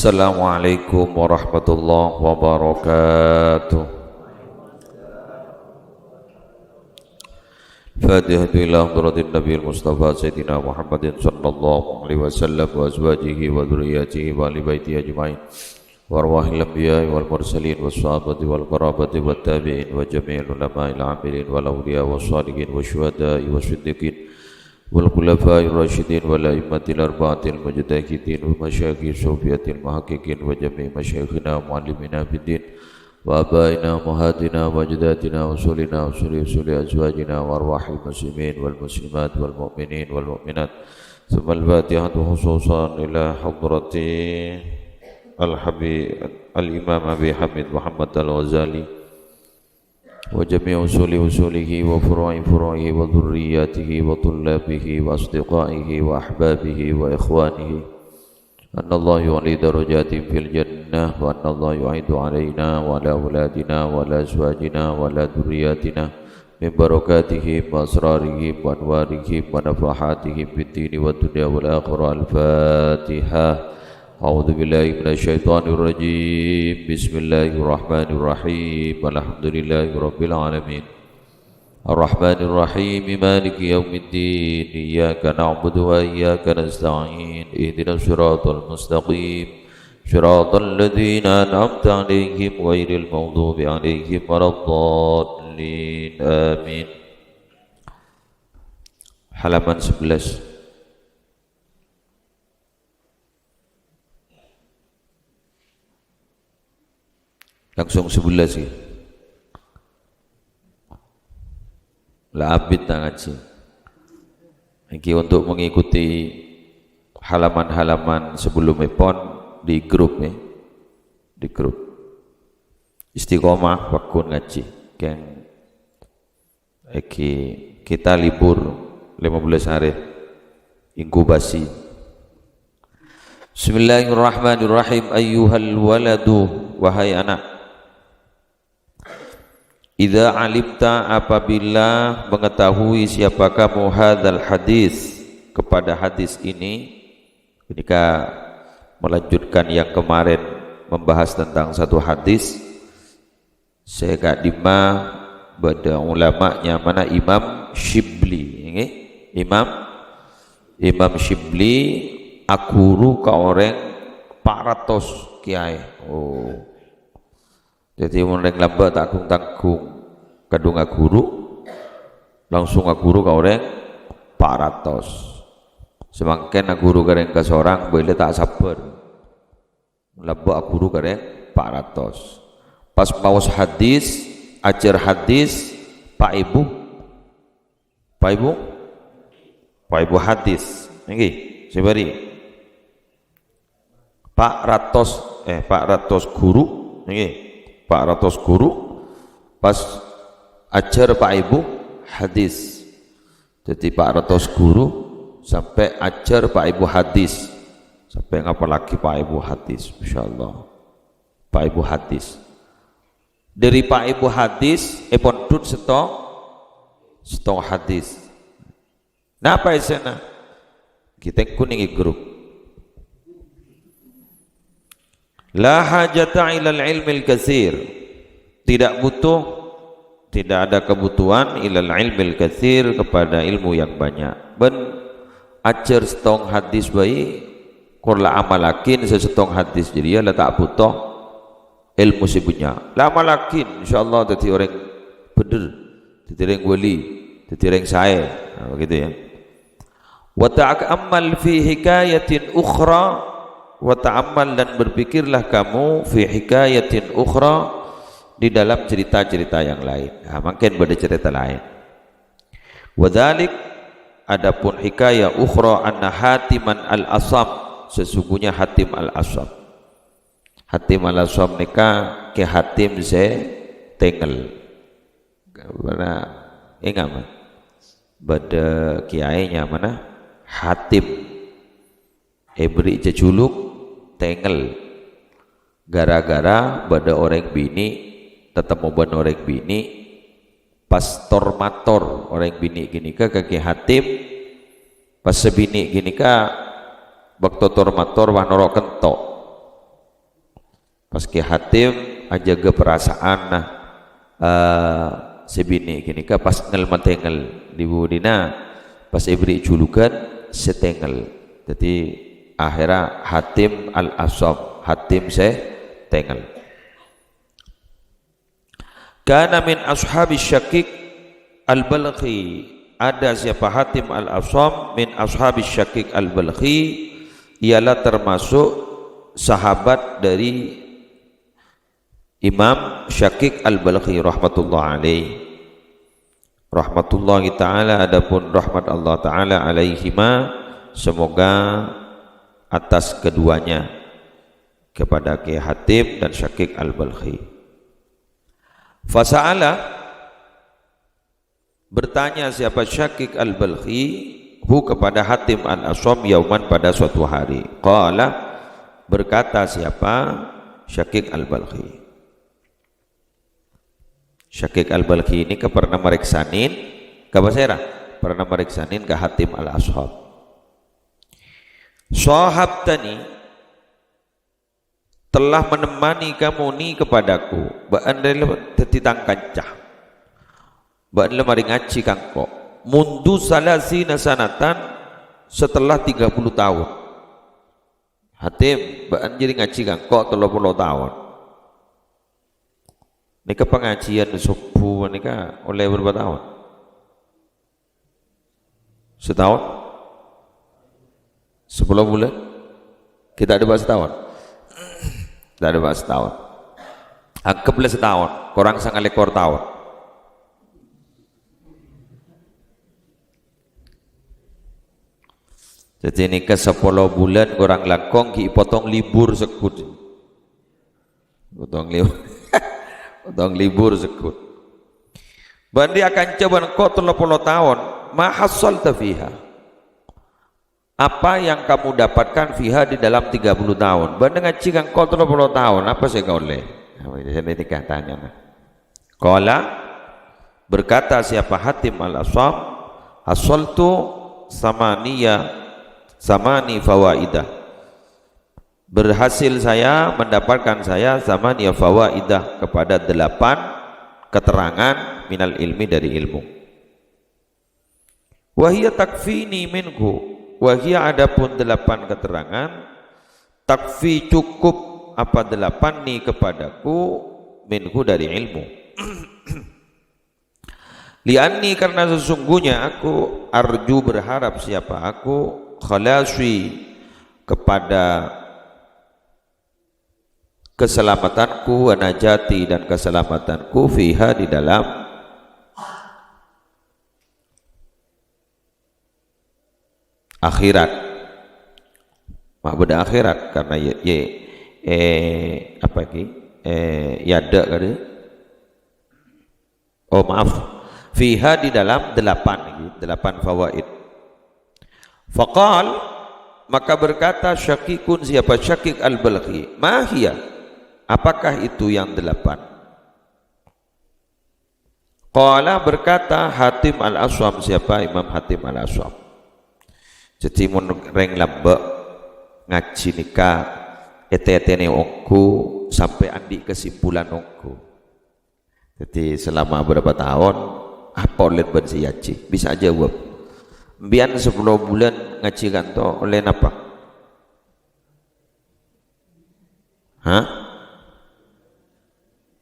Assalamualaikum warahmatullahi wabarakatuh. Fatihatu ila hadratin Nabi Mustafa Sayyidina Muhammadin sallallahu alaihi wasallam wa azwajihi wa dhurriyyatihi wa ali baitihi ajma'in wa arwahil anbiya'i wal mursalin was sahabati wal qarabati wat tabi'in wa jami'il ulama'il 'amilin wal awliya was shalihin was syuhada'i was siddiqin wal khulafa'ir rasyidin wal a'immatil arba'atil mujtahidin wa masyayikh sufiyatil muhaqqiqin wa jami' masyayikhina muallimina biddin wa abaina muhadina wa jadatina usulina usuli azwajina wa arwahil muslimin wal muslimat wal mu'minin wal mu'minat. Tsumma al-fatihatu khususan ila hadrati al-habib al-imam Abi Hamid Muhammad al-Ghazali wa jami' usulihi wa furu'ihi wa dhurriyyatihi wa tullabihi wa asdiqaihi wa ahbabihi wa ikhwanihi anna Allah yu'li darajatin fil jannah wa anna Allah yu'idu alaina wa ala auladina wa ala azwajina wa ala dhurriyyatina min barakatihi wa asrarihi wa anwarihi wa nafahatihi fid dini wa dunya wal akhirah. Al-Fatihah. A'udzu billahi minasyaitonir rajim. Bismillahirrahmanirrahim. Alhamdulillahirabbil alamin. Arrahmanir rahim. Maliki yaumiddin. Iyyaka na'budu wa iyyaka nasta'in. Ihdinas siratal mustaqim. Siratal ladzina an'amta 'alaihim ghairil maghdubi 'alaihim waladdallin. Amin. Halaman 11. Langsung 11 sih. Lah abid tak ngaji. Ini untuk mengikuti halaman-halaman sebelum pon di grup nih. Di grup. Istiqomah wakun ngaji. Kan kita libur 15 hari inkubasi. Bismillahirrahmanirrahim. Ayyuhal waladu, wahai anak. Idza alimta, apabila mengetahui siapa kamu hadzal hadis, kepada hadis ini, ketika melanjutkan yang kemarin membahas tentang satu hadis, saya kadima pada ulamanya mana Imam Shibli, Imam Shibli akuru ka orang 400 kiai. Oh, jadi orang lambat tanggung kadung guru langsung guru ka orang 400. Semangken guru kareng ka seorang boleh tak sabar. Lambat guru kareng 400. Pas paus hadis, ajar hadis, Pak Ibu hadis. Nggih, sebari. Pak ratus guru, nggih. Pak ratus guru pas ajar Pak Ibu hadis. Jadi Pak ratus guru sampai ajar Pak Ibu hadis. Sampai ngapa lagi Pak Ibu hadis, masyaallah. Pak Ibu hadis. Dari Pak Ibu hadis pondut setong hadis. Napa isena? Kita kuning grup. La hajata ilal ilmil katsir. Tidak ada kebutuhan ilal ilmil katsir, kepada ilmu yang banyak. Ben ajar setong hadis bayi kurla amalakin sesetong hadis, jadi ya tak butuh ilmu sepunya. La amalakin insyaallah dadi orang bener, dadi orang wali, dadi orang sae. Nah, begitu ya. Wa ta'ammal fi hikayatin ukhra, wa ta'ammal, dan berpikirlah kamu fi hikayatin ukhra, di dalam cerita-cerita yang lain. Nah, mungkin pada cerita lain. Wadhalik, adapun hikayah ukhra, anna Hatiman al-Asam, sesungguhnya Hatim al-Asam. Hatim al-Asam nikah ke Hatim ze Tengel. Mana ingat pada kiainya mana? Hatim. Beri jejuluk Tengel. Gara-gara pada orang bini tetap mau orang bini pastor mator orang bini gini kaki Hatim pas sebini gini ka waktu tormator wah norok kentok Pas Ki Hatim aja ke perasaan nah sebini kini ka pas ngel matengel di budina pas ibri julukan setengel. Jadi akhirnya Hatim al-Asam, Hatim tengel. Kana min ashabi Syakik al-Balkhi, ada siapa Hatim al-Asam min ashabi Syakik al-Balkhi, ialah termasuk sahabat dari Imam Syakik al-Balkhi rahmatullah alaih, rahmatullahi ta'ala, adapun rahmat Allah ta'ala alaihima, semoga atas keduanya, kepada Ki Hatim dan Syakik al-Balkhi. Fasa'ala, bertanya siapa Syakik al-Balkhi hu kepada Hatim al-Asam yauman pada suatu hari. Qala, berkata siapa Syakik al-Balkhi. Syakik al-Balkhi ini pernah meriksanin ke Basera, pernah meriksanin ke Hatim al-Asam. Sahabtani, telah menemani kamu ni kepadaku, ba'an tetitang kancah, ba'an lemari ngaji kangko, mundu salasina sanatan, setelah 30 tahun. Hatim ba'an jadi ngaji kangko 30 tahun. Nika pengajian subuh nika oleh berapa tahun? Setahun? 10 bulan? Kita ada bahas setahun? Tidak ada bahas setahun. Anggaplah setahun, kurang sangat lekor tahun. Jadi ini ke 10 bulan kurang langkong ki potong libur sekut. Potong libur. Potong libur sekut. Bandi akan coba kau 30 tahun, ma hasalta fiha. Apa yang kamu dapatkan fiha di dalam 30 tahun? Bandi ngaji kan kau 30 tahun, apa sih kau oleh? Ini katanya. Qala, berkata siapa Hatim al-Asam, hasaltu samani fawaidah, berhasil saya mendapatkan saya samaniya fawaidah, kepada 8 keterangan minal ilmi, dari ilmu. Wahia takfini minhu, wahia adapun 8 keterangan, takfi cukup apa 8 ni kepadaku, minhu dari ilmu. Lianni, karena sesungguhnya aku, arju berharap siapa aku, khalasi, kepada keselamatanku, wa najati, dan keselamatanku, fiha, di dalam akhirat, ma'budah akhirat, karena apa ini yada kan, oh maaf, fiha, di dalam 8 fawaid. Faqal, maka berkata Syakikun, siapa Syakik al-Balkhi, mahiyah, apakah itu yang 8? Qala, berkata Hatim al-Asam, siapa Imam Hatim al-Asam. Jadi mun reng lambek ngaji nikah ete-etene ongku sampai andi kesimpulan ongku. Jadi selama berapa tahun apa oleh bersiaci bisa jawab. Biar 10 bulan ngaji kanto oleh apa? Hah?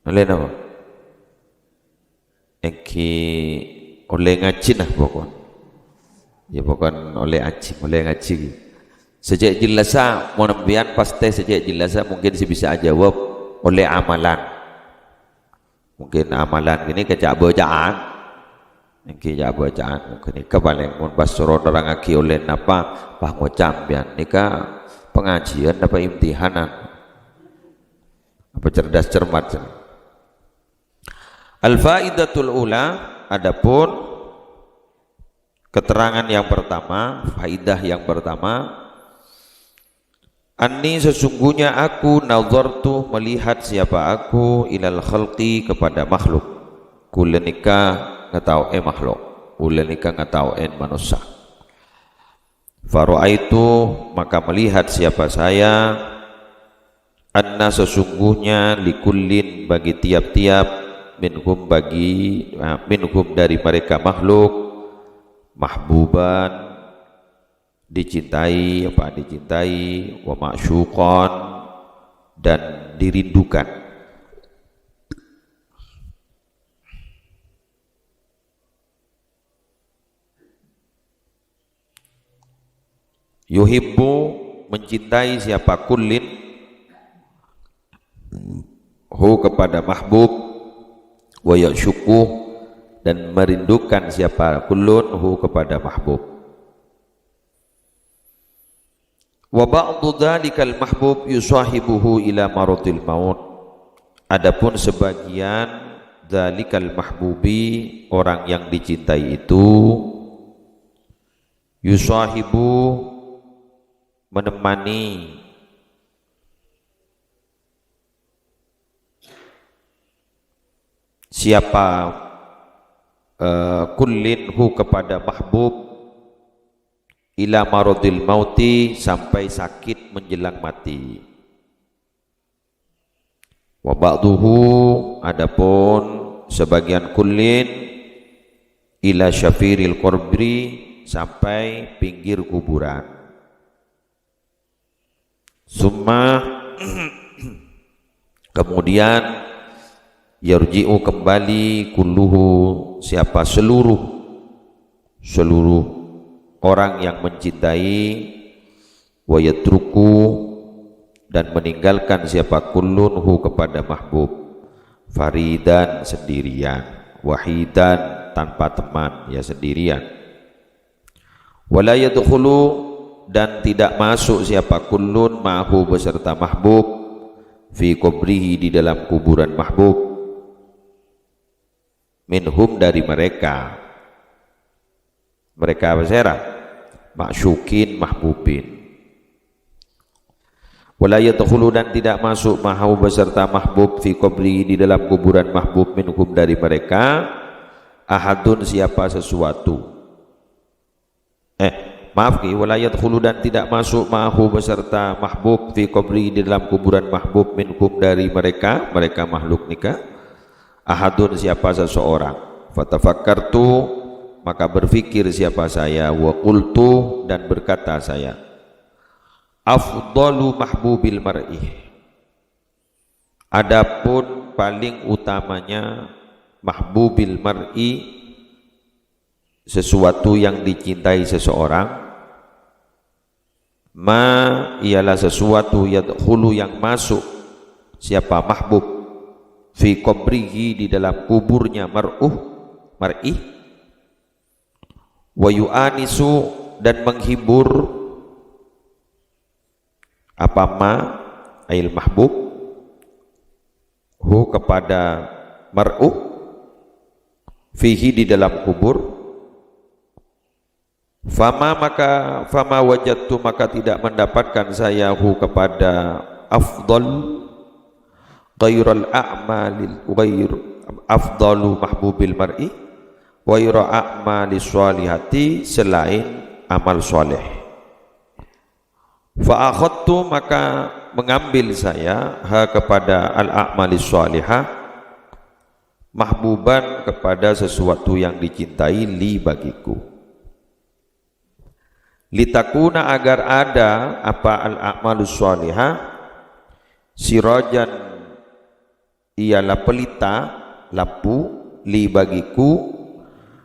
Oleh apa? Eki oleh ngaji nah pokok. Ya pokok oleh ngaji. Sejak jelasa mau nembian pasti sejak jelasa mungkin si bisa jawab oleh amalan. Mungkin amalan ini kecak bacaan. Niki ya bacaan mungkin ika paling mun basron orang aki oleh napa pah ngocam pian nika pengajian apa imtihanan apa cerdas cermat. Al faidatul ula, adapun keterangan yang pertama, faidah yang pertama, anni sesungguhnya aku, nazartu melihat siapa aku, ilal khalqi kepada makhluk, kulenika ngatau makhluk, ulenika ngatau manusia. Faro'aitu maka melihat siapa saya, anna sesungguhnya likullin bagi tiap-tiap minhum dari mereka makhluk mahbuban dicintai wa ma'syuqan dan dirindukan. Yuhibbu mencintai siapa kullin hu kepada mahbub, wa ya'syuqu dan merindukan siapa kullun hu kepada mahbub. Wa ba'du dzalikal mahbub yusahibuhu ila maradil maut. Adapun sebagian dzalikal mahbubi orang yang dicintai itu yusahibu menemani siapa kullin hu kepada mahbub ila maradil mauti sampai sakit menjelang mati. Wa ba'duhu adapun sebagian kullin ila syafiril qabri sampai pinggir kuburan. Summa kemudian yarji'u kembali kulluhu siapa seluruh orang yang mencintai, wa yatruku dan meninggalkan siapa kullunhu kepada mahbub, faridan sendirian, wahidan tanpa teman, ya sendirian. Wala yadkhulu dan tidak masuk siapa kullun ma'hu beserta mahbub fi kubrihi di dalam kuburan mahbub, minhum dari mereka bersera ma'syukin mahbubin. Wala yadkhulu dan tidak masuk ma'hu beserta mahbub fi kubrihi di dalam kuburan mahbub minhum dari mereka ahadun siapa sesuatu wala yadkhulu dan tidak masuk ma'hu beserta mahbub fi qabri di dalam kuburan mahbub minkum dari mereka makhluk nikah ahadun siapa seseorang. Fatafakkartu maka berfikir siapa saya, wa qultu dan berkata saya, afdalu mahbubil mar'i, adapun paling utamanya mahbubil mar'i sesuatu yang dicintai seseorang, ma ialah sesuatu yadkhulu yang masuk siapa mahbub fi qabrihi di dalam kuburnya mar'i, wa yu'anisu dan menghibur apa ma ail mahbub hu kepada mar'u fihi di dalam kubur. Fama wajadtu maka tidak mendapatkan saya hu kepada afdalu mahbubil mar'i ghairu a'mali sholihati selain amal soleh. Fa akhadtu maka mengambil saya ha kepada al-a'mali sholihah mahbuban kepada sesuatu yang dicintai li bagiku, litakuna agar ada apa al-a'malus sholihah sirajan ialah pelita lampu li bagiku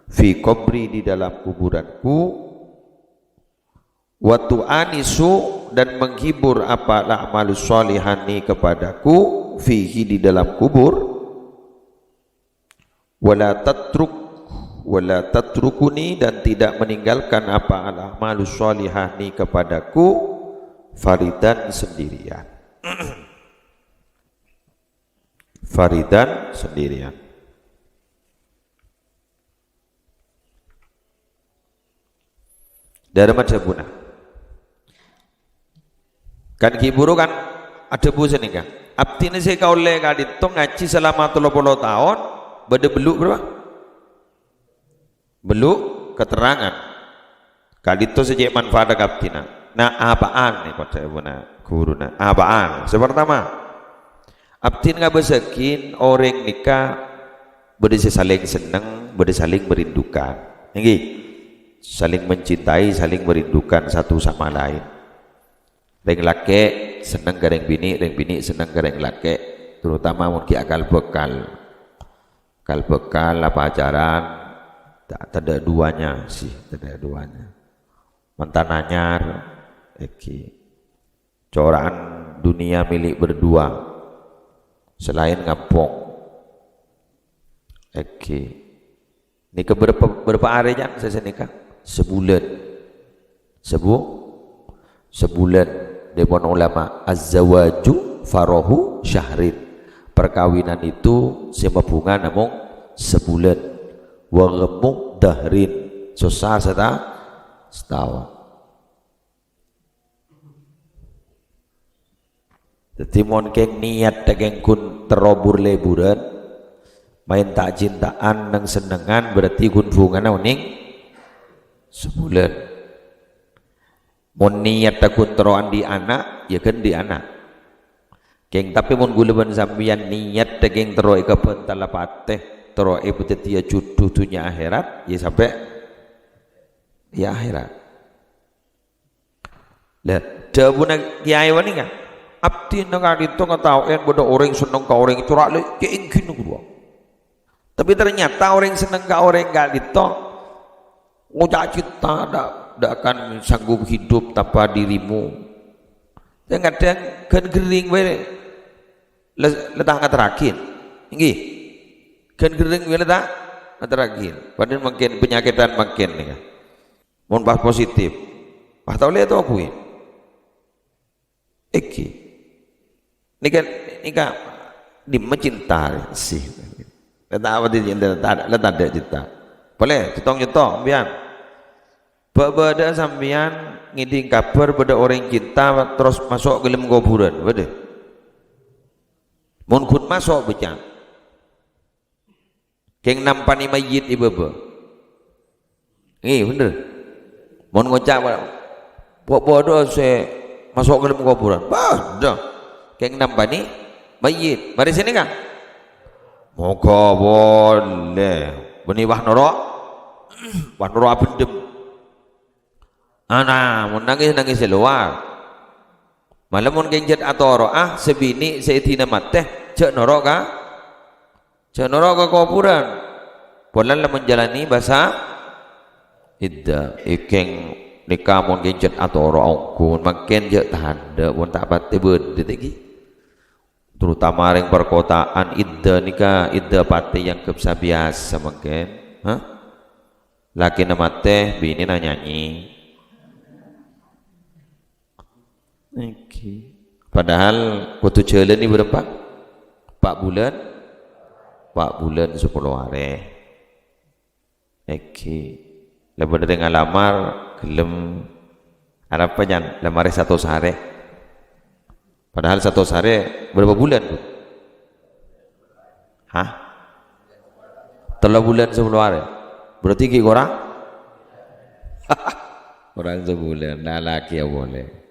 fi qabri di dalam kuburanku, wa tu'anisu dan menghibur apa al-a'malus sholihani kepadaku fihi di dalam kubur, wala tatrukuni dan tidak meninggalkan apa al-a'malus sholihani kepadaku faridan sendirian. Faridan sendirian. Dari macam kan kiburu kan ada busa nih kan abdi ini saya kau lega di tong ngaji selama 30 tahun beda beluk berapa beluk keterangan kali itu sejak manfaat abdina nah apaan nih kata ibuna guru nah apaan sepertama Abdin nga besekin orang nikah berde saling senang, berde saling merindukan. Nggih. Saling mencintai, saling merindukan satu sama lain. Reng laki senang ke reng bini senang ke reng laki, terutama mungkin akal bekal apa ajaran tak ada duanya sih, tak ada duanya. Mantan anyar, coran dunia milik berdua, selain ngapong, ini ke berapa hari jam saya nikah? Sebulan. Dewan ulama az-zawaju farahu syahrin, perkawinan itu semabunga namung sebulan, wa gemuk dahrin susah setahun. Jadi mon keng niat dageng kun terobur leburan main tak cintaan nang senengan berarti kun bungan ning sebulan. Mun niat takut teroan di anak ya kan di anak keng, tapi mun guleban sambian niat daging teroi ke pentala pateh teroi betetia judu dunia akhirat ya sampai ya akhirat. Lah dabuna kiai wani kan abdi nang adito ngatawen bodo orang seneng ka orang curak le keingkin kedua, tapi ternyata orang seneng ka orang gak dito ngujak cita tidak akan sanggup hidup tanpa dirimu. Dan kadang kan gering wae letak ngaterakin. Nggih. Kan gering wae letak ngaterakin. Padahal makin penyakitan makin nih kan. Mun pas positif. Wah tau lihat aku ini. Nika di mencinta sih. Letak apa di cinta? Letak ada cinta. Boleh cetong biar. Bada sambian ngiding kabar pada orang cinta terus masuk ke dalam kuburan, bade. Mun kun masuk becang. Keng nampani mayit ibaba. Bener. Mun ngocak bodoh se masuk ke dalam kuburan. Bada. Keng nampani mayit. Mari sini Kang. Moga boleh. Beni wah norok. Wah norok pendem. Ana mun nangis luar malam mun genjet atau sebini seetina mateh cek norok ka kuburan polan la menjalani bahasa idda ikeng nikah mun genjet atau ongkun makin je tanda mun tak pati bedet iki terutama ring perkotaan idda pati yang kebiasa makin laki nama teh bini na nyanyi. Padahal kutu jalan ini berapa? 4 bulan 10 hari. Lepas dari ngalamar gelem apa jan lamar 1 hari. Padahal 1 hari berapa bulan tuh? 3 bulan 10 hari. Berarti ki orang? Orang sebulan, nah laki ya boleh.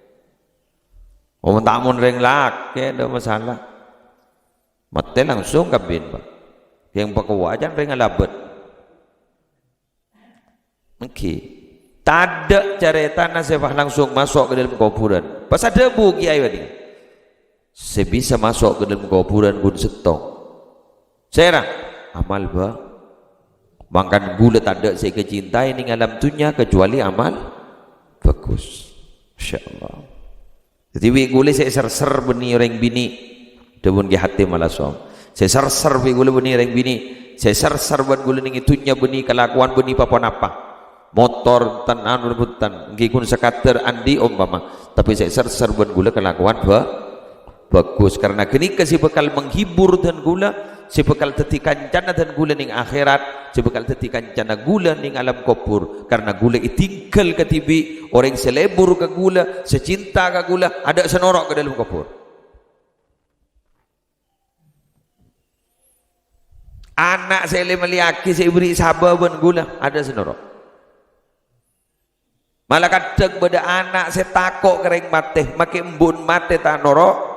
Tak mun reng laki ada masalah. Mati langsung kabin Pak. Yang pakewajan reng labet. Tak ada cerita nasibah langsung masuk ke dalam kuburan. Pas ada debu kiai tadi. Sebisa masuk ke dalam kuburan gun setong. Serang amal ba. Makan gula tak ada saya kecintai ning alam dunia kecuali amal bagus. Insyaallah. Jadi gule saya ser beni orang bini debun ki hati malasom. Saya ser gule beni orang bini. Saya ser ban gule ning itunya beni kelakuan beni apa-apa. Motor tan anu rebutan nggih kun sekater andi umpama. Tapi saya ser ban gule kelakuan bagus karena kini kasih bekal menghibur dan gula, si bekal teti kancana dan gula ning akhirat, si bekal teti kancana gula ning alam kubur. Karena gula itinggal ke tibi, orang selebur ke gula, secinta ke gula, ada senorok ke dalam kubur. Anak saya meliaki saya beri sababan gula, ada senorok. Malah kadang beda anak saya takut kering mati, makin embun mati tak norok.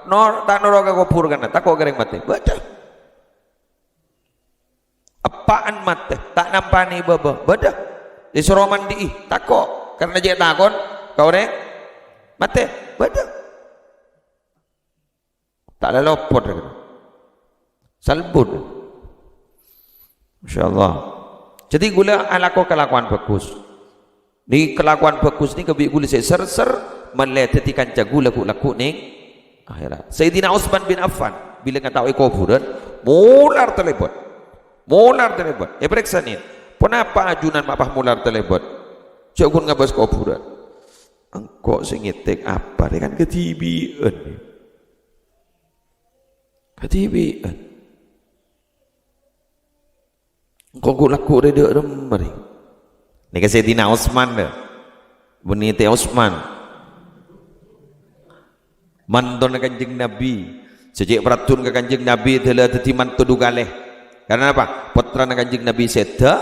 nor tak noroga kopur kana tak kok gereng mate baca apaan mate tak nampani baba baca disuruh mandi tak kok karena dia takon kau reng mate baca tak lelopot salbun insyaallah. Jadi gula alako kelakuan bagus ni kelakuan bagus ni kebi gula ser meleteti kanca gula ku laku ning akhirat. Sayyidina Utsman bin Affan bila ngatawi kuburan mular telebot periksa ni kenapa ajunan mapah mular telebot cakun ngabas kuburan engkau sengitek apa dia kan ketibian engkau laku reda remari ni ke Sayyidina Utsman dah bunyi teh Utsman manton kanjeng Nabi sejak beratun ke kanjeng Nabi telah teti mantu dugaleh karena apa putra kanjeng Nabi seda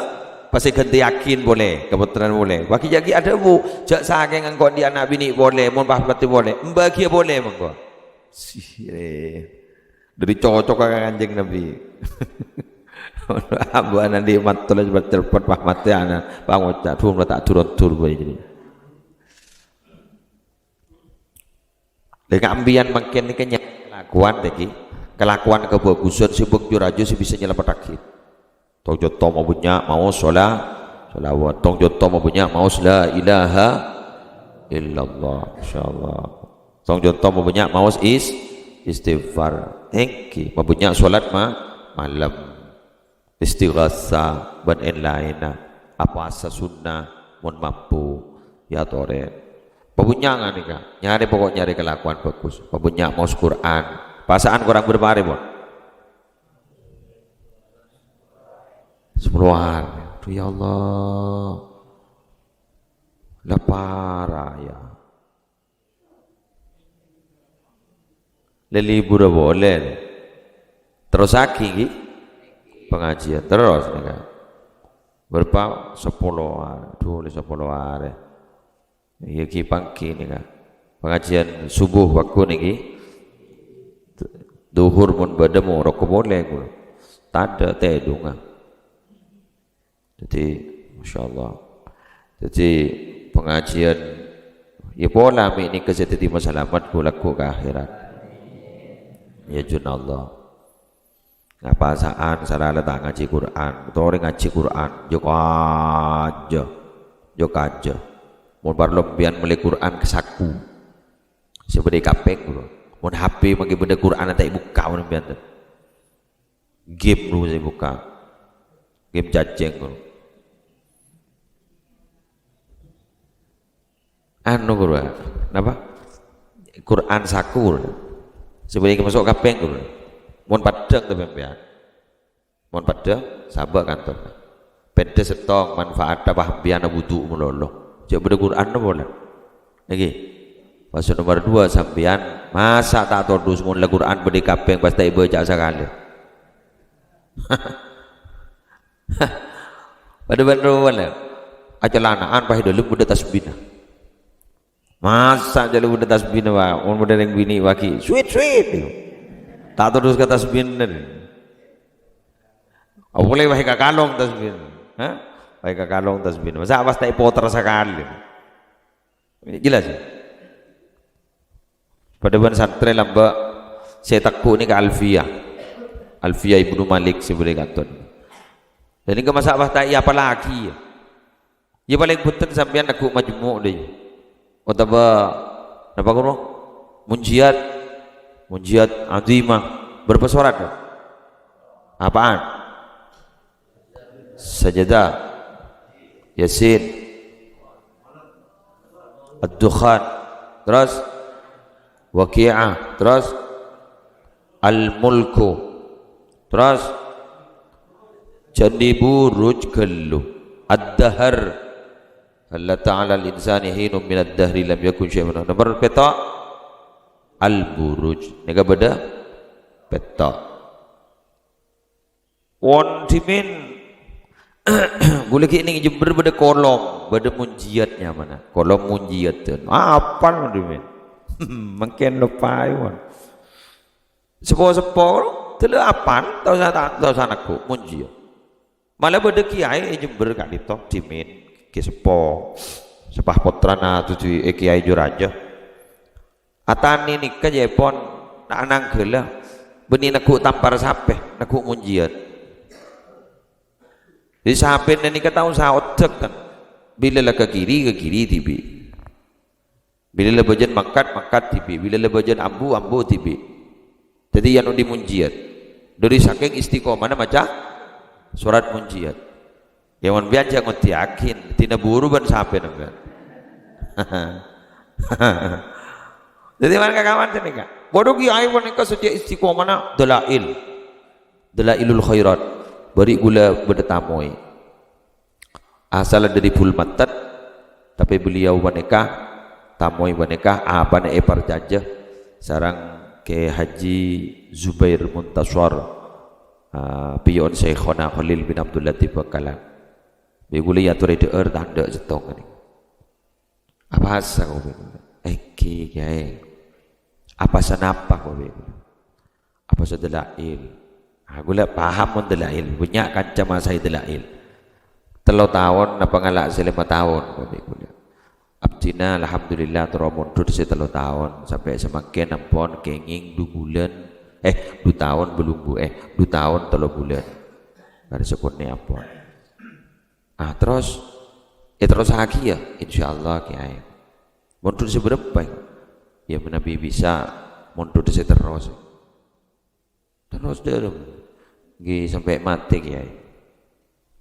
pasti ganti yakin boleh keputusan boleh bagi jagi ada bu jak saking engkau dia anak bini boleh mon pahbati boleh mbagi boleh mengko dari cocok ke kanjeng Nabi abu anak di mantul aja terpot pahmati anak pangocak turun tak turun begini. Dengan ambian makin ni kenyang kelakuan kebagusan sibuk juraju si bisa nyelamat akhir. Tong joto mau punya mau solawat. Tong joto mau punya mau la ilaha illallah. Insyaallah. Tong joto mau punya mau istighfar. Engki mau punya solat malam. Istighatha ban lainna. Apa asa sunnah mun mampu ya tore. Pebunyangan nih kak, nyari pokok nyari kelakuan bagus. Pebunyak mau Quran, pasaan kurang berpare bon. 10 hari, tuh ya Allah, lah parah ya. Libur boleh, terus lagi pengajian terus nih kak. Berapa 10 hari, tulis 10 hari. Ya ki pangki ni kan pengajian subuh waktu ni ki duhur mun bademu rokok boleh ku tak ada teh dunga jadi masyaallah jadi pengajian ya pola mi ni kesetiati masalamat ku laku ke akhirat ya junallah ngapa saan salah letak ngaji Quran orang ngaji Quran jok aja mun parlompian meli Quran ke saku sebede kapek bro mun HP magi benda Quran tak buka mun pian game lu saya buka game cacing bro anu bro napa Quran saku bro sebede masuk kapek bro mun padang tu pian mun padang sabak kantor pede setong manfaat apa pian wudu meloloh cek beda Quran boleh lagi pasal nomor 2 sampean masa tak todus mun la Quran beda kapeng pasti baca sekali pada bener boleh acalanaan pah dulu beda tasbih masa jalu beda tasbih wa mun beda yang bini waki sweet tak todus ke tasbih boleh wah kalong tasbih baik kalong tasbih masa awas tak poter sekali jelas ya pada ban santri lamba saya takut ni ke Alfiyah Ibnu Malik sebagai kanton jadi ke masa awas tak apa lagi ya paling penting sampean aku majmuk deh otaba napa kuno munjiat azimah berapa surat apaan sajadah Yasin Ad-Dukhan terus Waqi'ah terus Al-Mulku terus Janibu Rujkallu Ad-Dahar Allah Ta'ala al-insani hinum min ad-dahri lam yakun syai'un nomor peta Al-Buruj nega beda peta won dimin boleh ini Jember beda kolom beda munjiatnya mana kolom munjiat tu apa mana makin lupa iwan sepo-sepo tele apan tau sanakku munji malah beda kiai Jember kak dito dimin ke sepo sepah potrana tuju kiai juraja atani nikah jepon nak nang gela beni naku tampar sape naku munjian di sape nikah tahu saotek kan bila lah ke kiri tibi bila lah bajan makat tibi bila lah bajan ambu tibi jadi yang dimunjiat dari saking istiqomah maca surat munjiat yang biasa ngerti yakin tina buru ban sampai nenggan jadi mana kawan sini kak bodoh kiai pun nikah setiap istiqomah dalailul khairat beri gula berdetamoi asal dari bul matat tapi beliau menikah tamoi menikah apa nih perjajah sarang ke Haji Zubair Muntaswar pion Syekhona Khalil bin Abdul Latif Bakalan begule ya tore de tanda jetong ni apa asa ko eki kiai apa sanapa ko begule apa sadalail gula paham mun dalail punya kanca masa dalail 3 tahun apa ngalak 5 tahun ko begule abdina alhamdulillah tero mundur 3 tahun sampai semakin ampun kenging 2 bulan 2 tahun belum 2 tahun 3 bulan dari sekunne ampun terus lagi ya insyaallah kiai mundur seberapa ya Nabi bisa mundur terus derem nggih sampai mati kiai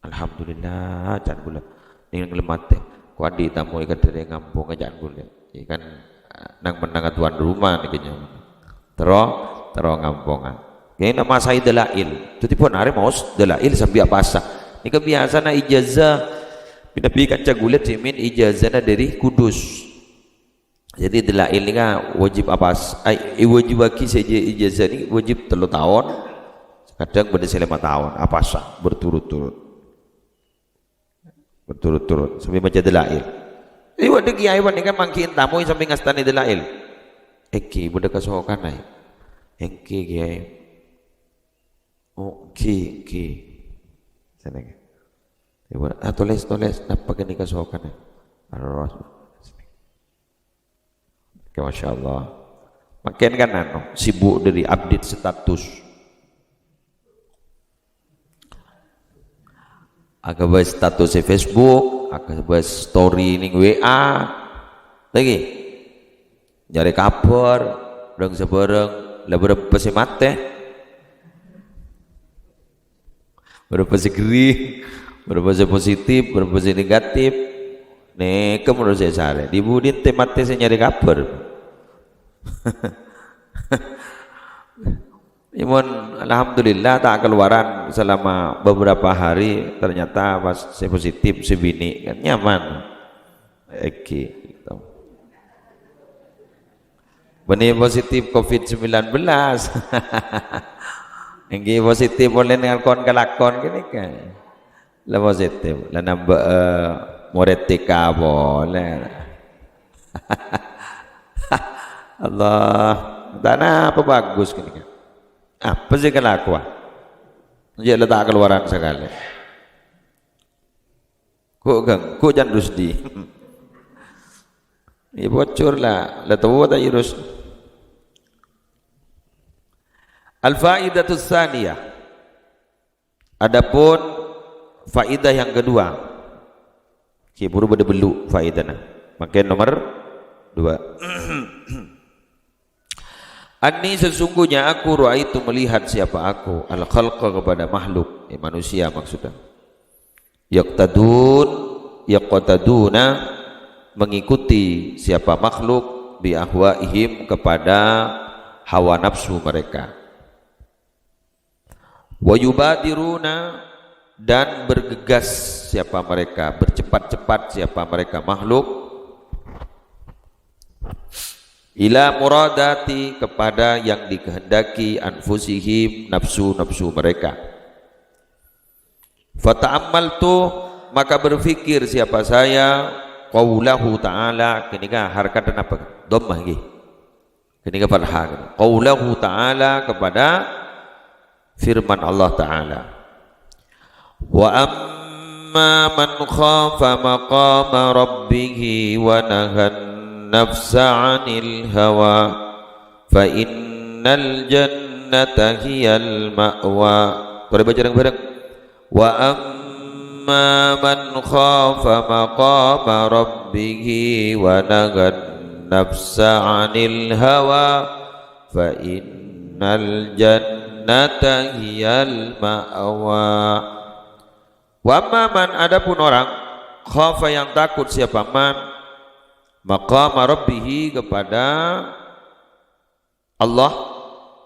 alhamdulillah jan kula ning mati kuadi tamu ikan dari ngampung aja anggun ya kan nang menang tuan rumah nih kayaknya terus ngampungan ini nama saya dalail jadi pun hari maus dalail sampai apa sah ini kebiasaan ijazah Nabi kanca gulet jimin ijazahnya dari Kudus jadi dalail ini kan wajib apa wajib bagi saja ijazah ini wajib 3 tahun kadang pada 5 tahun apa sah berturut-turut sampai baca dalail ini wadah kiai wadah kan mangkiin tamu sampai ngastani dalail eki budak kasokan naik eki kiai ki sana tulis apa kini kasokan arros Masya Allah makin kan sibuk dari update status agak bahas status Facebook, agak bahas story ning WA, lagi nyari kabar, bareng sebareng, lah berapa sih mate, berapa sih gering, berapa sih positif, berapa sih negatif, nih menurut saya sare, di budin temate saya nyari kabar. Imun alhamdulillah tak keluaran selama beberapa hari ternyata pas saya positif si bini kan nyaman gitu. Benih positif COVID-19 ini positif boleh dengan kon kelakon gini kan lah positif lah nambah moretika boleh Allah tanah apa bagus gini kan apa sih kelakuan dia letak keluaran sekali kok jangan rusdi ya bocor lah tahu tak irus al-faidatus tsaniyah adapun faidah yang kedua buru beda belu faidahnya makin nomor 2 Ani sesungguhnya aku itu melihat siapa aku al-khalqa kepada makhluk manusia maksudnya yaqtaduna mengikuti siapa makhluk bi ahwaihim kepada hawa nafsu mereka wa yubadiruna dan bergegas siapa mereka bercepat-cepat siapa mereka makhluk ila muradati kepada yang dikehendaki anfusihim nafsu-nafsu mereka fata'ammaltu maka berfikir siapa saya qaulahu ta'ala kini kan harkat dan apa dhammah nggih Ini ke fathah. Qaulahu ta'ala, kepada firman Allah Ta'ala. Wa amma man khafa maqama rabbih wa nahan nafsa 'anil hawa fa innal jannata hiyal ma'wa. Boleh baca bareng-bareng. Wa amma man khafa maqama rabbih wa nahan nafsa 'anil hawa fa innal jannata hiyal ma'wa. Wa amma man, adapun orang, khafa yang takut siapa man, maqama rabbih, kepada Allah,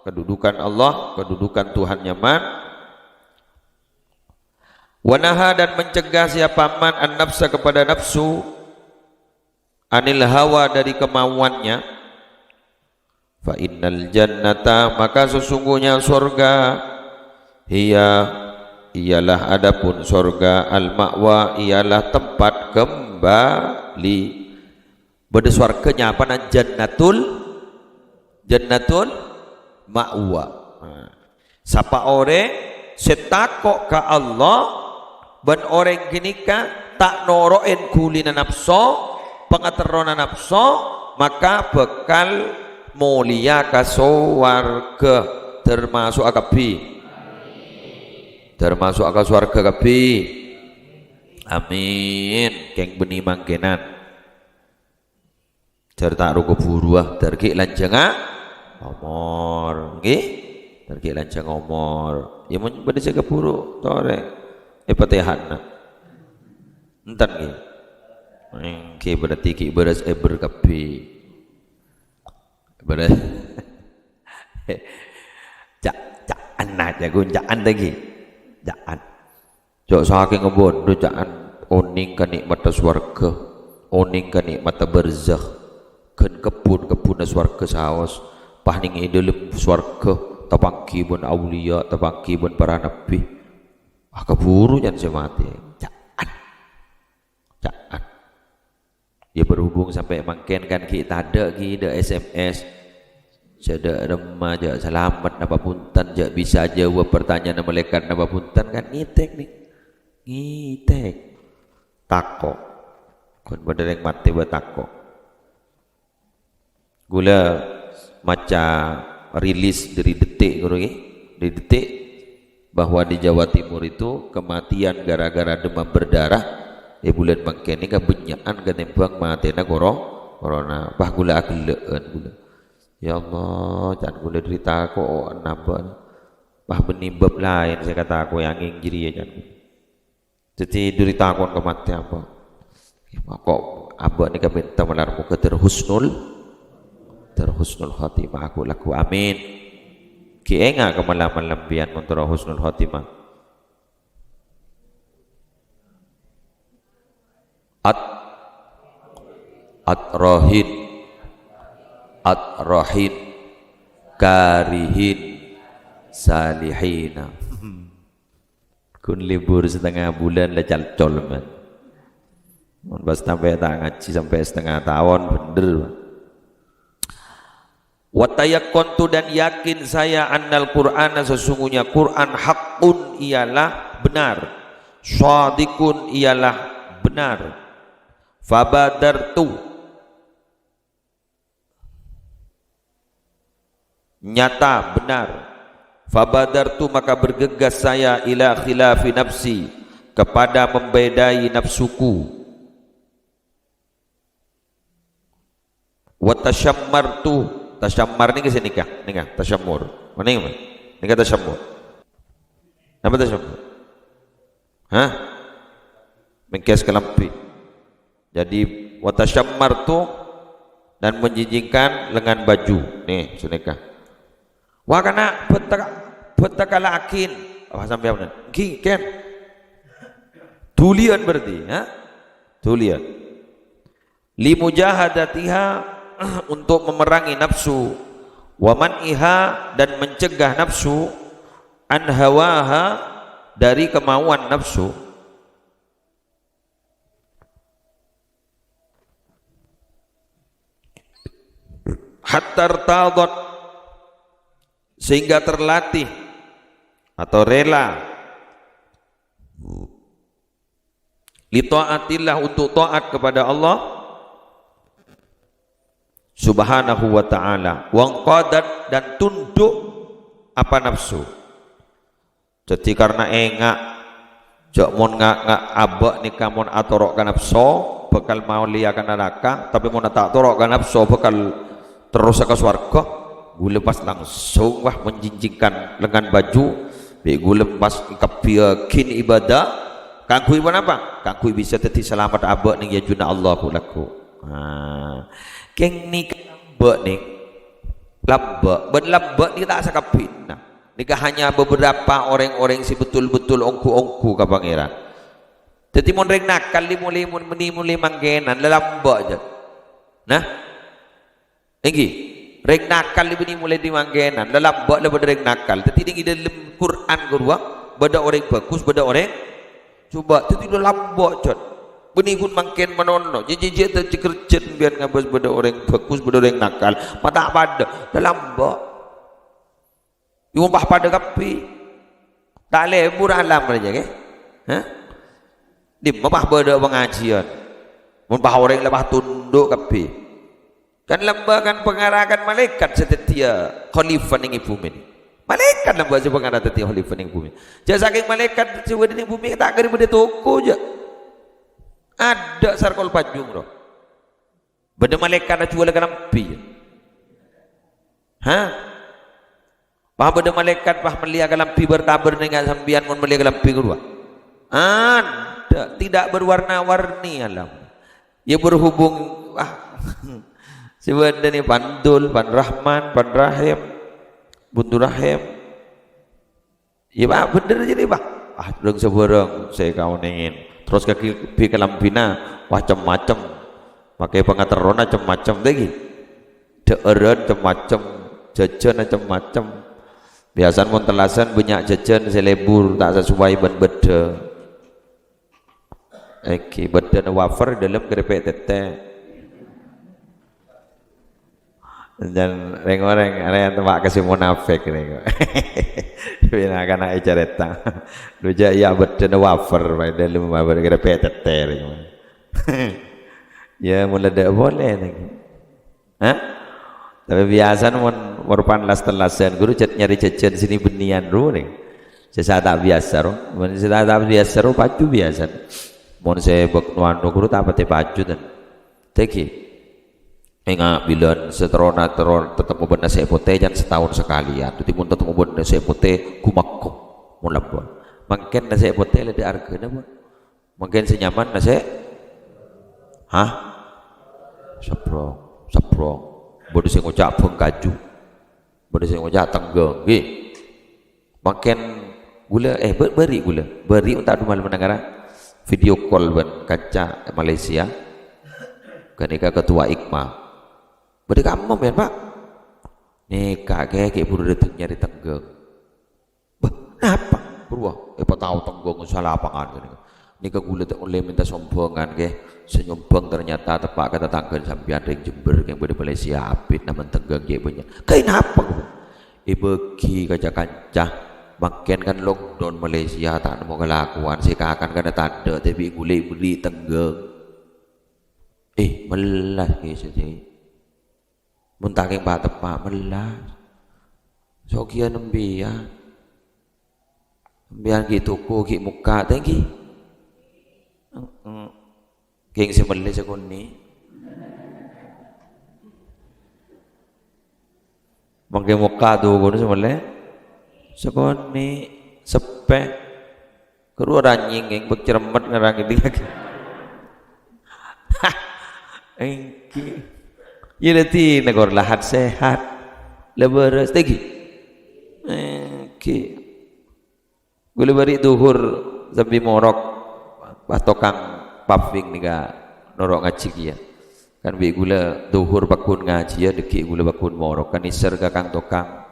kedudukan Allah, kedudukan Tuhannya man. Wa naha, dan mencegah siapa man an nafsa, kepada nafsu, anil hawa, dari kemauannya. Fa innal jannata, maka sesungguhnya surga, ialah adapun surga, al ma'wa, ialah tempat kembali. Beda surganya apa? Jannatul ma'wa. Sapa ore setakok ka Allah ban orang ginika tak noroen kulina nafso, pengaterona nafso, maka bekal mulia ka swarga, termasuk akabi, termasuk akal swarga kabi. Amin. Keng beni mangkenan cerita ruko buruah darki lanjanga omor, nggih, darki lanjang omor. Ya mun bade jaga buru tore patihanna entan nggih. Nggih berarti ki beras berkapi. Beras cak anak jago caan lagi. Caan. Jok saking ngebondo caan oning kenikmat swarga, oning kenikmat barzakh. Kan kebun swarga saos, pahning dalam swarga, tapangki bun aulia, tapangki bun para nabi. Ah keburu jan semati. Caan. Ya berhubung sampai mangken kan kita ada SMS. Sada remaja selamat napa punten, jak bisa jawab pertanyaan malaikat napa punten, kan ngitek nih. Ngitek. Takok. Kon bener yang mati buat takok. Gula maca rilis dari detik dari detik bahwa di Jawa Timur itu kematian gara-gara demam berdarah bulan mangkene kebenyaan ketembang matena corona. Bah gula ageleun gula. Ya Allah, jangan gula derita kok nambah. Bah benimbab lain saya kata aku yang inggiri ya jangan. Jadi derita kon kematian apa? Kok abah ni kabenta melarmu ke terhusnul khatimah aku laku amin. Ki enga kemalaman lembian untuk husnul khatimah. At-rahin karihin salihina. Kun libur setengah bulan lah calcol man. Pas sampai tak ngaji sampai setengah tahun bener. Watayakontu, dan yakin saya annal Qur'ana, sesungguhnya Quran hakun ialah benar, shadikun ialah benar. Fabadartu, nyata benar. Fabadartu, maka bergegas saya ila khilafi nafsi, kepada membedai nafsuku. Watashammartu, tasyammar ni kasi nikah tasyammur. Mana yang nikah tasyammur? Apa tasyammur? Hah? Mengkias kelampi. Jadi watasyammar tu, dan menjijikkan lengan baju. Nih sunikah. Wah kana betakalakin. Apa sampai apa? Ken. Tulian berarti, ha? Tulian. Li mujahadatiha, untuk memerangi nafsu, wa man'iha, dan mencegah nafsu, an hawaha, dari kemauan nafsu. hatta irtadat, sehingga terlatih atau rela li taatillah, untuk taat kepada Allah subhanahu wa ta'ala, wangqadat, dan tunduk apa nafsu. Jadi karena engak jak mon ngak abak nikah mon atorok kan nafsu bakal mau liakan neraka, tapi mon tak torok kan nafsu bakal terus ke surga. Gue lepas langsung wah menjinjingkan lengan baju, gue lepas kepiakin ibadah, kangkui apa? Kangkui bisa teti selamat abak nih ya juna Allah kulaku. Keng nikah lambak nih, lambak dia tak sakapin. Nikah hanya beberapa orang-orang si betul-betul ongku-ongku ke pangeran. Jadi mon reng nakal mulai manggenan lambak aja. Nah, lagi. Reng nakal ini mulai dimanggenan dalam buat lebar reng nakal. Tapi di dalam Quran gua beda orang bagus, beda orang coba. Tapi dalam buat cot benih pun mangken menono. Jadi kerja biar ngabas beda orang bagus, beda orang nakal. Mata pada dalam buat. Iumpah pada kapi tak lebur alam aja ke? Hah? Di mapah beda pengajian. Mumpah orang lebah tunduk kapi. Kan lembakan pengarahan malaikat setia khalifah ning bumi. Malaikat lembaga pengarah setia khalifah ning bumi. Jadi saking malaikat sewa ning bumi tak kira benda toko je. Ada sarkol pajung roh. Benda malaikat ada jual ke lampi. Hah? Pah benda malaikat pah melia ke lampi bertabar dengan sambian mon melia ke lampi kedua. Ada, tidak berwarna-warni alam. Ya berhubung sebenarnya ni Pandul, Pan Rahman, Pan Rahim, Buntu Rahim. Ya pak, bener aja nih pak. Dong seberang saya kau nengin. Terus kaki ke lampina, macam-macam. Pakai pengateron macam-macam lagi. Deeren macam-macam, jajan macam-macam. Biasanya mon telasan banyak jajan selebur tak sesuai ban beda. Beda wafer dalam keripik tete. Dan orang ada yang tempat kasih munafik ni. Bina kana ijareta. Luja ya berdana wafer pada dalam wafer kira peter. Ya mula dak boleh lagi. Hah? Tapi biasa merupakan las-telasan guru nyari jajan sini benian ru ni. Saya tak biasa ru. Saya tak biasa ru baju biasa. Mon saya beknuan guru tak pati baju dan. Teki. Ingat bila seterona tetap benda saya putih jangan setahun sekali ya. Jadi pun tetap benda saya putih kumakku mulai buat. Mungkin nasi putih ada harga apa? Mungkin senyaman nasi. Hah? Saprong. Bodoh saya ngucap pengkaju. Bodoh saya ngucap tenggang. Mungkin gula beri untuk rumah negara. Video call ban kaca Malaysia. Ketika ketua IKMA. Beri kamu men pak, nikah kayak buru datang nyari tenggang. Bah, kenapa? Buru, apa tahu tenggang salah apa kan? Nikah gula tak oleh minta sombongan kayak senyumbang ternyata tepak kata tanggal sampai ada yang Jember yang boleh Malaysia apit nama tenggang kayak banyak. Kenapa? Bagi kaca-kaca, makin kan lockdown Malaysia tak mau kelakuan sih akan kena tanda tapi gule beli tenggang. Melas gitu. Muntaking tepak melas. Sokia nembian gitu ku ki muka tengki. Geng si melas sekuni. Mangke muka tu kono semelas. Sekuni sepek. Keru ranjing geng berceremet ngerang ini lagi. Engki. Ya nanti negor lahat sehat, lebaran lagi. Gula beri duhur sambil morok, tokang paving niga norok ngaji dia. Kan bi gula duhur bakun ngaji ya deki gula bakun morok kan iser kakang tokang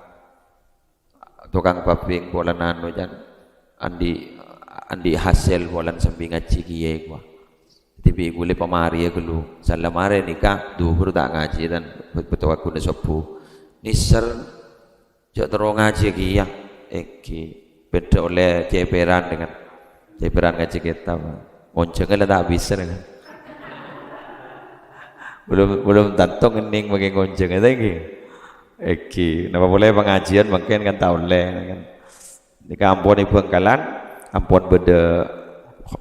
paving bolan anu jan andi hasil bolan sambil ngaji dia gua. Tibi gule pamari ya gulu. Salam mare nikah duhur tak ngaji dan betul aku ne subuh. Niser jok terus ngaji iki ya. Iki beda oleh ceperan dengan ceperan ngaji kita. Moncengnya tak bisa dengan. Belum tantung kening bagi gonceng itu iki. Iki, napa boleh pengajian mungkin kan tahu le kan. Di kampung ibu Bangkalan, ampun beda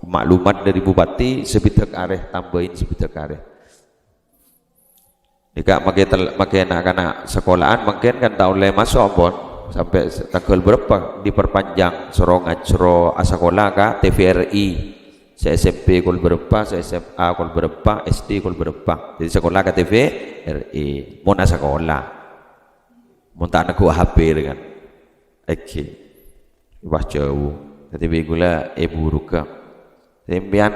maklumat dari bupati sebitak areh tambahin sebitak areh. Jika makai anak-anak sekolahan mungkin kan tahu le masuk ampun sampai tanggal berapa diperpanjang soro sekolah ka TVRI. Saya SMP kul berapa, saya SMA kul berapa, SD kul berapa. Jadi sekolah ke TVRI, mau nak sekolah, mau tak nak HP dengan, oke, wah jauh. Jadi begula ibu ruka, tembian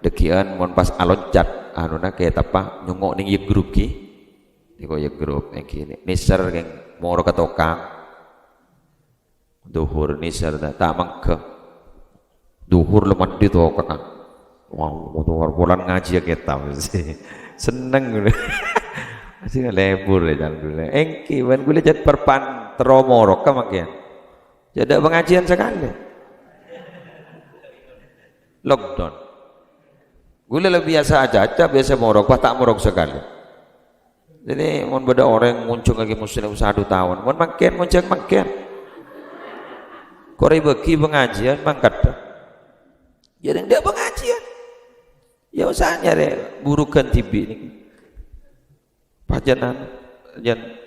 dekian, mau pas aloncat, anu nak kayak apa, nyungok nih grup ki, diko grup, ini, niser yang mau roka tokang, duhur niser tak mangke. Duhur leman di tuh kakak, wow, bulan ngaji ya kita sih, seneng gue, masih lebur ya jangan gue, engki, ban gue lihat perpan teromorok kan makin, jadi pengajian sekali, lockdown, gue lebih biasa aja biasa morok, tak morok sekali, jadi mau beda orang muncul lagi muslim 1 tahun, mau makin, kore bagi pengajian mangkat. Jadi dia pengajian, ya usahanya deh burukan tibi ini, pajanan,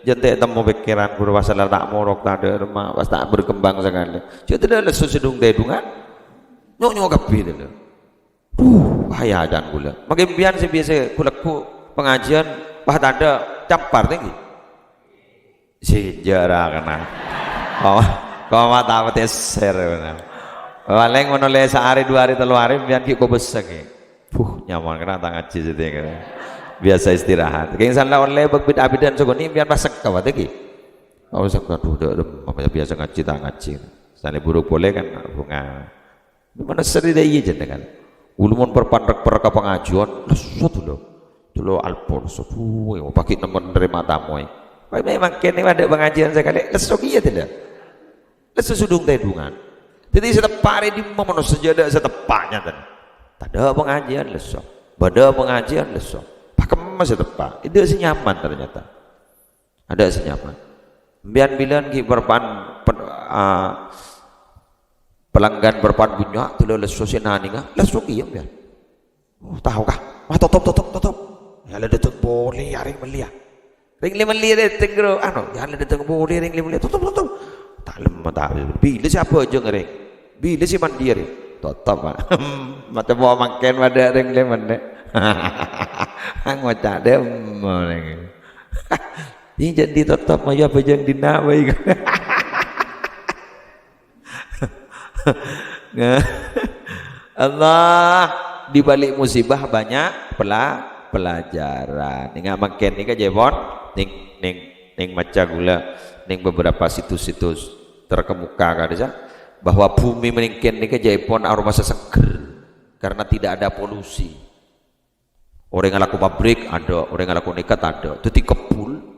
jangan temu pikiran guru masalah tak morok tak ada rumah, pas tak berkembang sekali. Jadi tidak lesu sedung dedungan, nyok kapi dulu. Bahaya dan gula. Makin biar sih biasa kulaku pengajian, pas tak ada campar tinggi. Sejarah kena, kau mata apa teser benar. Paling menoleh sehari 2 hari 3 hari biar kita besar ke, nyaman kena tangan ngaji jadi kan, biasa istirahat. Kayak misalnya oleh berbeda abidan segini biar masak kau lagi, kau masak tuh udah biasa ngaji tak ngaji. Misalnya buruk boleh kan bunga, mana seri deh iya jadi kan, ulumon perpandak perka pengajuan, lesu dulu alpor, lesu, pakai nomor nerima tamu. Memang kini ada pengajian sekali, lesu iya tidak, lesu sudung tedungan. Jadi setiap hari di momen sejadah setepaknya tadi. Ada pengajian lesok, pada pengajian lesok. Pakem masih tepak. Itu sih nyaman ternyata. Ada sih nyaman. Biar bilang ki pelanggan berpan punya tuh lesok sinani nggak lesok iya biar. Oh tahu kah? Wah tutup. Ya ada datang boleh ya ring melia. Ring melia deh tenggro. Ya ada datang boleh ring melia tutup. Tak lemah tak. Bila siapa aja ngereng. Bila si mandiri tetap mata bawa makan pada ring lemon deh anggot tak ada ini jadi tetap maya pejang dina baik Allah di balik musibah banyak pelajaran nggak makan nih kan jebon ning maca gula ning beberapa situs-situs terkemuka kan aja bahwa bumi meningkat ini kejaipon aroma seseger karena tidak ada polusi. Orang yang laku pabrik ada, orang yang laku nikat ada. Jadi kebul,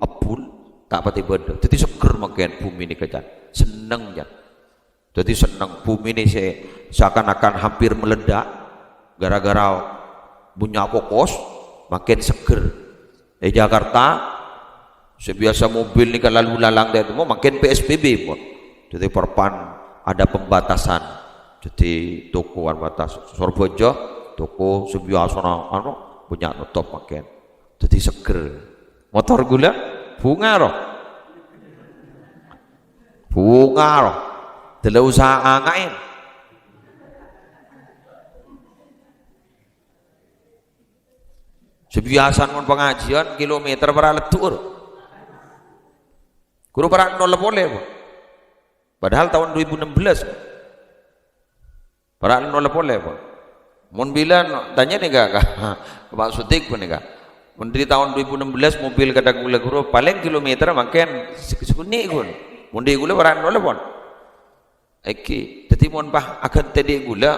tak pati beda. Jadi seger makin bumi ini kejan, seneng ya. Jadi seneng bumi ini seakan-akan hampir meledak gara-gara punya pokos makin seger. Jakarta sebiasa mobil ini kalau lalu lalang dia itu makin PSBB pun. Jadi perpan ada pembatasan, jadi toko batas Sorbojo, toko sebiasana punya nutup makin, jadi seger. Motor gula, bunga roh, tidak usah angain. Sebiasan mon pengajian kilometer beraletur, guru para nol boleh. Padahal tahun 2016 para nol boleh pun mun bilang tanya nih gak Pak Sutik pun nih gak di tahun 2016 mobil kadang gula guru paling kilometer makin sekuni pun mun di gula para nol pun jadi mun pah akan tadi gula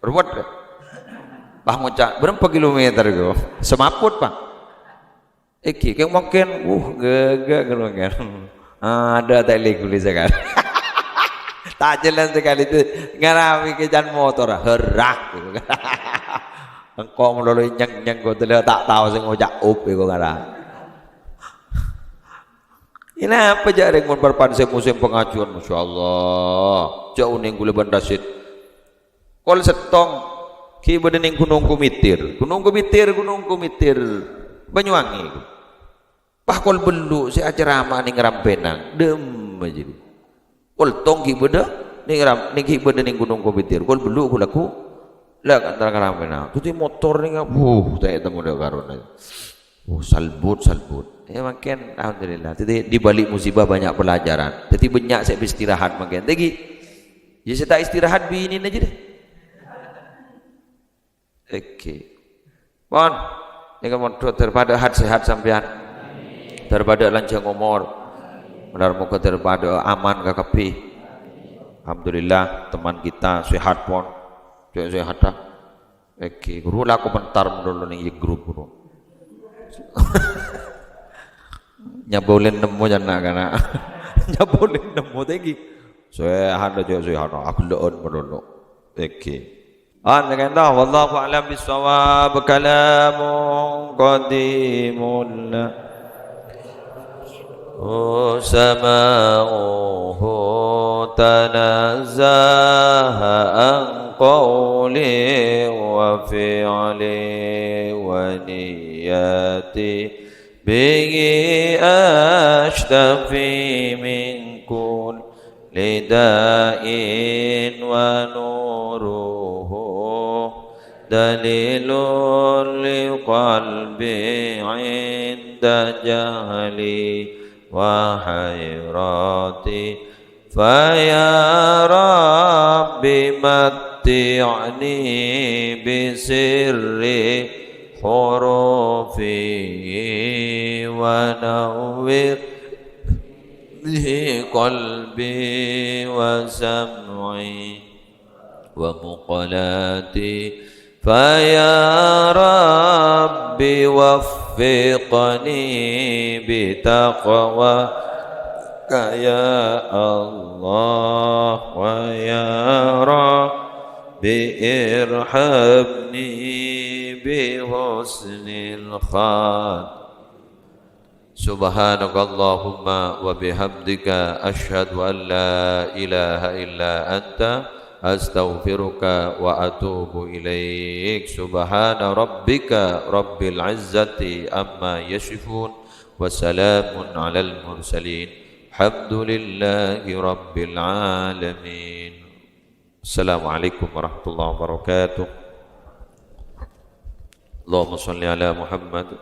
berbuat Pak ngucap berapa kilometer go? Semaput pak. Iki kayak mungkin, gagak kan. Ada tali kulis sekali. Tak jalan sekali itu ngarami kejan motor, herak. Engkau melalui nyeng kau tak tahu sih ngojak up itu ngarang. Ini apa jaring mun berpansai musim pengajuan, masya Allah. Jauh nih gula bandasit. Kol setong, kiba ning gunung kumitir, Banyuwangi. Pak kol belu si acerama ning Rampenang, dem aja. Kol tong kiba dah ning gunung kumitir, kol belu kulaku, lah antara Rampenang. Tuh motor nih tak temu dah karun. Salbut. Ya makin alhamdulillah. Jadi di balik musibah banyak pelajaran. Jadi banyak saya istirahat makin. Jadi ya saya tak istirahat bini aja deh. Oke. Bon, ini kamu terpada hat sehat sampean. Terpada lancar umur. Benar muka terpada aman kakapi. Alhamdulillah teman kita sehat pon. Sehat dah. Oke, guru lah aku bentar dulu nih grup guru. Nyabolin nemu jana kana. Nyabolin nemu tegi. Sehat aja sehat. Aku leon menurut. Oke. Dengan dah wallahu a'lam bissawab kalamun qadimun sama'uhu tanazzaha an qawli wa fi'li wa niyati bihi ashtafi min kulli da'in wa nuruhu dalilun liqalbi inda jahli wa hayrati faya rabbi matti'ni bisirri hurufi wa nawwir bihi qalbi wa sam'i wa muqalati faya rabbi waffiqni bitaqwaka ya Allah wa ya rabbi irhamni bihusnil khat subhanakallahumma wa bihamdika asyhadu an la ilaha illa anta astaghfiruka wa atubu ilaik subhana rabbika rabbil izzati amma yasifun wa salamun alal mursalin alhamdulillahi rabbil alamin. Assalamualaikum warahmatullahi wabarakatuh. Allahumma salli ala Muhammad